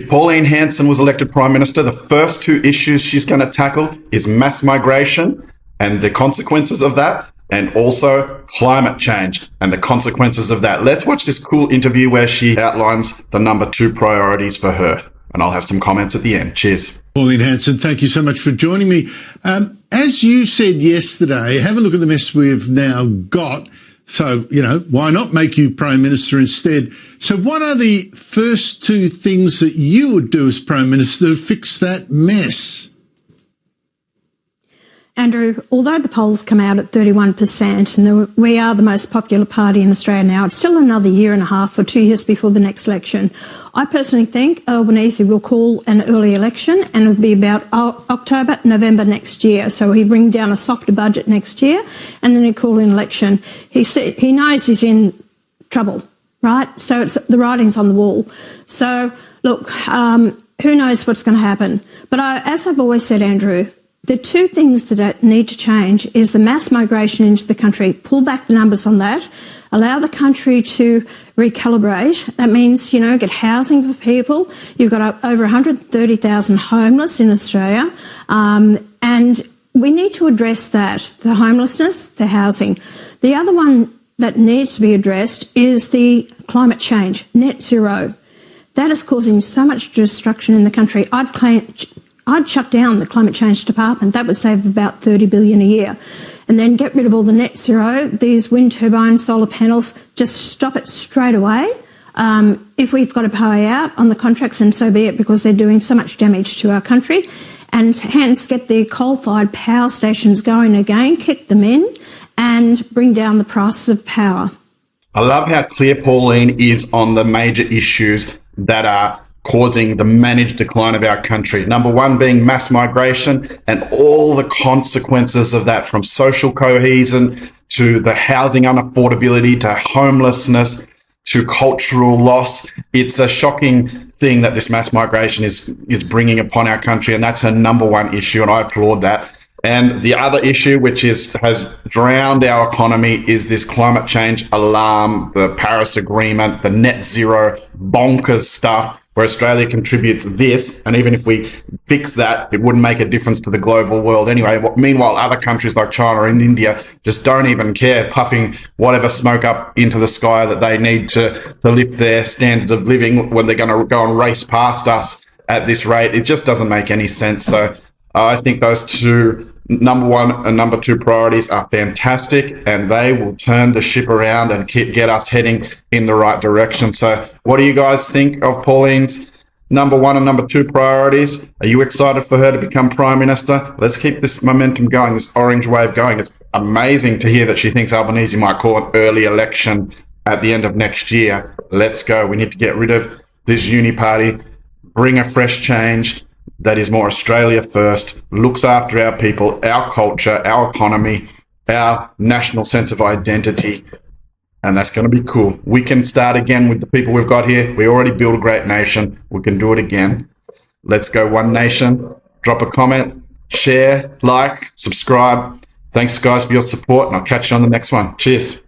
If Pauline Hanson was elected Prime Minister, the first two issues she's going to tackle is mass migration and the consequences of that, and also climate change and the consequences of that. Let's watch this cool interview where she outlines the number 2 priorities for her, and I'll have some comments at the end. Cheers. Pauline Hanson, thank you so much for joining me. As you said yesterday, have a look at the mess we've now got. So, why not make you Prime Minister instead? So what are the first 2 things that you would do as Prime Minister to fix that mess? Andrew, although the polls come out at 31% and we are the most popular party in Australia now, it's still another year and a half or 2 years before the next election. I personally think Albanese will call an early election, and it'll be about October, November next year. So he'll bring down a softer budget next year and then he'll call an election. He knows he's in trouble, right? So the writing's on the wall. So, look, who knows what's going to happen? But as I've always said, Andrew, the 2 things that need to change is the mass migration into the country. Pull back the numbers on that. Allow the country to recalibrate. That means, get housing for people. You've got over 130,000 homeless in Australia. And we need to address that, the homelessness, the housing. The other one that needs to be addressed is the climate change, net zero. That is causing so much destruction in the country. I'd shut down the climate change department. That would save about $30 billion a year. And then get rid of all the net zero, these wind turbines, solar panels, just stop it straight away. If we've got to pay out on the contracts, then so be it, because they're doing so much damage to our country. And hence get the coal-fired power stations going again, kick them in, and bring down the prices of power. I love how clear Pauline is on the major issues that are causing the managed decline of our country. Number 1 being mass migration and all the consequences of that, from social cohesion to the housing unaffordability to homelessness to cultural loss. It's a shocking thing that this mass migration is bringing upon our country, and that's her number 1 issue, and I applaud that. And the other issue, which has drowned our economy, is this climate change alarm, the Paris Agreement, the net zero bonkers stuff, where Australia contributes this, and even if we fix that, it wouldn't make a difference to the global world anyway. Meanwhile, other countries like China and India just don't even care, puffing whatever smoke up into the sky that they need to lift their standard of living when they're going to go and race past us at this rate. It just doesn't make any sense. So I think those 2, number 1 and number 2 priorities are fantastic, and they will turn the ship around and get us heading in the right direction. So what do you guys think of Pauline's number 1 and number 2 priorities? Are you excited for her to become Prime Minister? Let's keep this momentum going, this orange wave going. It's amazing to hear that she thinks Albanese might call an early election at the end of next year. Let's go. We need to get rid of this uni party, bring a fresh change that is more Australia first, looks after our people, our culture, our economy, our national sense of identity. And that's going to be cool. We can start again with the people we've got here. We already built a great nation. We can do it again. Let's go One Nation. Drop a comment, share, like, subscribe. Thanks, guys, for your support, and I'll catch you on the next one. Cheers.